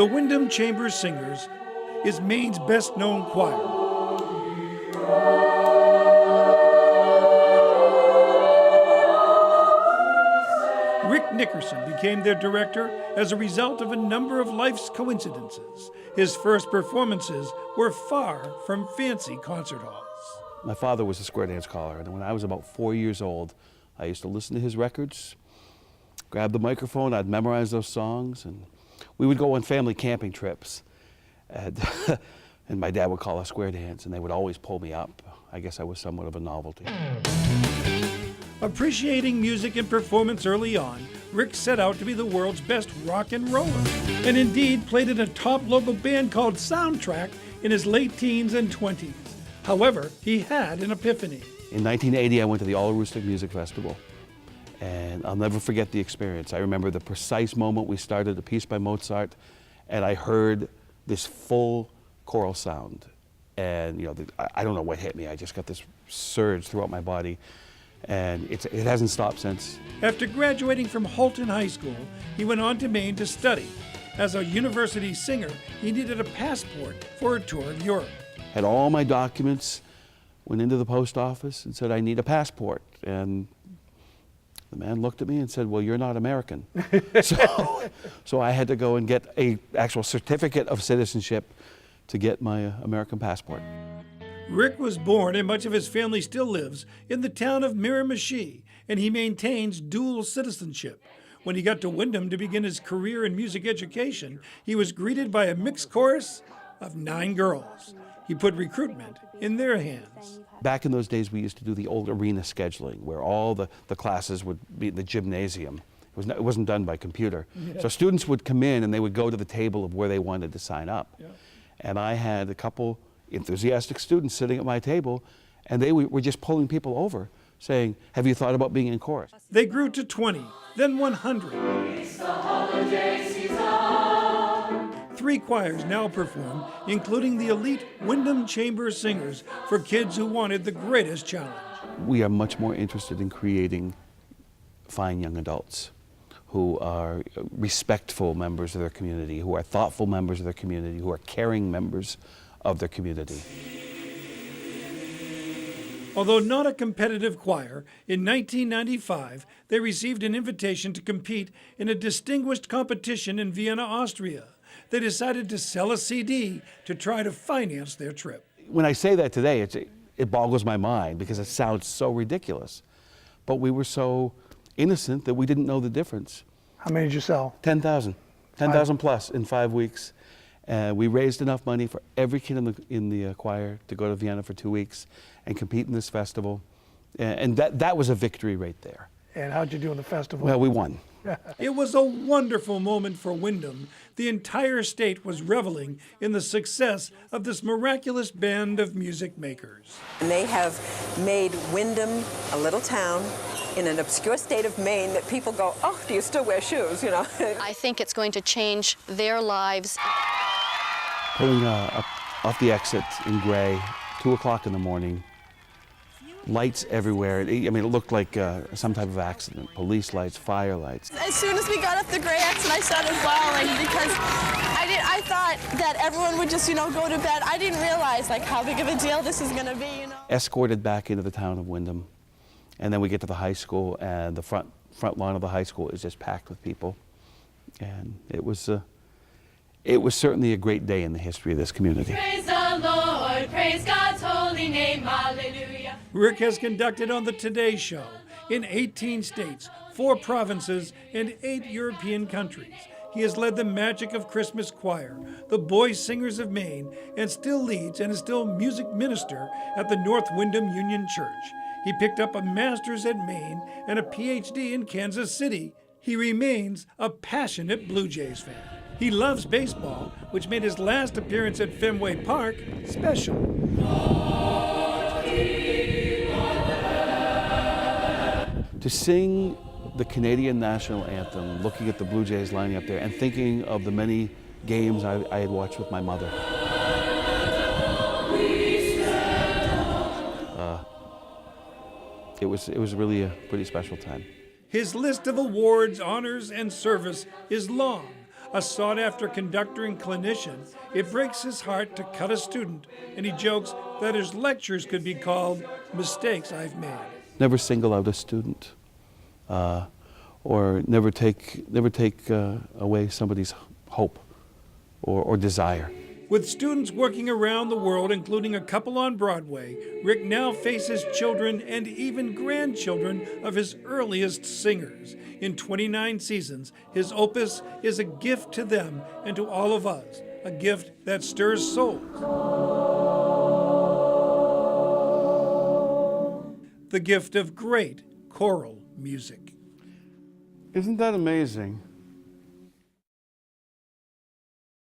the Windham Chamber Singers is Maine's best-known choir. Rick Nickerson became their director as a result of a number of life's coincidences. His first performances were far from fancy concert halls. My father was a square dance caller, and when I was about 4 years old, I used to listen to his records, grab the microphone, I'd memorize those songs, and we would go on family camping trips. And, and my dad would call us square dance, and they would always pull me up. I guess I was somewhat of a novelty. Appreciating music and performance early on, Rick set out to be the world's best rock and roller, and indeed played in a top local band called Soundtrack in his late teens and 20s. However, he had an epiphany. In 1980, I went to the All Acoustic Music Festival, and I'll never forget the experience. I remember the precise moment we started a piece by Mozart, and I heard this full choral sound. And you know, I don't know what hit me. I just got this surge throughout my body, and it hasn't stopped since. After graduating from Halton High School, he went on to Maine to study. As a university singer, he needed a passport for a tour of Europe. Had all my documents, went into the post office and said, I need a passport. And the man looked at me and said, well, you're not American. so I had to go and get an actual certificate of citizenship to get my American passport. Rick was born, and much of his family still lives, in the town of Miramichi, and he maintains dual citizenship. When he got to Windham to begin his career in music education, he was greeted by a mixed chorus of 9 girls. He put recruitment in their hands. Back in those days, we used to do the old arena scheduling, where all the classes would be in the gymnasium. It wasn't done by computer. Yeah. So students would come in and they would go to the table of where they wanted to sign up. Yeah. And I had a couple enthusiastic students sitting at my table, and they were just pulling people over, saying, have you thought about being in chorus? They grew to 20, then 100. It's the holiday season. 3 choirs now perform, including the elite Windham Chamber Singers, for kids who wanted the greatest challenge. We are much more interested in creating fine young adults who are respectful members of their community, who are thoughtful members of their community, who are caring members of their community. Although not a competitive choir, in 1995, they received an invitation to compete in a distinguished competition in Vienna, Austria. They decided to sell a CD to try to finance their trip. When I say that today, it boggles my mind because it sounds so ridiculous. But we were so innocent that we didn't know the difference. How many did you sell? 10,000. 10,000 plus in 5 weeks. We raised enough money for every kid in the choir to go to Vienna for 2 weeks and compete in this festival. And that was a victory right there. And how'd you do in the festival? Well, we won. It was a wonderful moment for Windham. The entire state was reveling in the success of this miraculous band of music makers. And they have made Windham a little town in an obscure state of Maine that people go, oh, do you still wear shoes, you know? I think it's going to change their lives. Pulling up off the exit in Gray, 2 o'clock in the morning, lights everywhere. I mean, it looked like some type of accident. Police lights, fire lights. As soon as we got off the Gray exit, I started bawling because I thought that everyone would just, go to bed. I didn't realize, how big of a deal this is going to be, Escorted back into the town of Windham. And then we get to the high school, and the front lawn of the high school is just packed with people. And it was certainly a great day in the history of this community. Praise the Lord, praise God's holy name, hallelujah. Rick has conducted on the Today Show in 18 states, 4 provinces, and 8 European countries. He has led the Magic of Christmas Choir, the Boy Singers of Maine, and still leads and is still music minister at the North Windham Union Church. He picked up a master's at Maine and a PhD in Kansas City. He remains a passionate Blue Jays fan. He loves baseball, which made his last appearance at Fenway Park special. To sing the Canadian national anthem, looking at the Blue Jays lining up there, and thinking of the many games I had watched with my mother. It was really a pretty special time. His list of awards, honors, and service is long. A sought-after conductor and clinician, it breaks his heart to cut a student, and he jokes that his lectures could be called Mistakes I've Made. Never single out a student, or never take away somebody's hope or desire. With students working around the world, including a couple on Broadway, Rick now faces children and even grandchildren of his earliest singers. In 29 seasons, his opus is a gift to them and to all of us, a gift that stirs souls. The gift of great choral music. Isn't that amazing?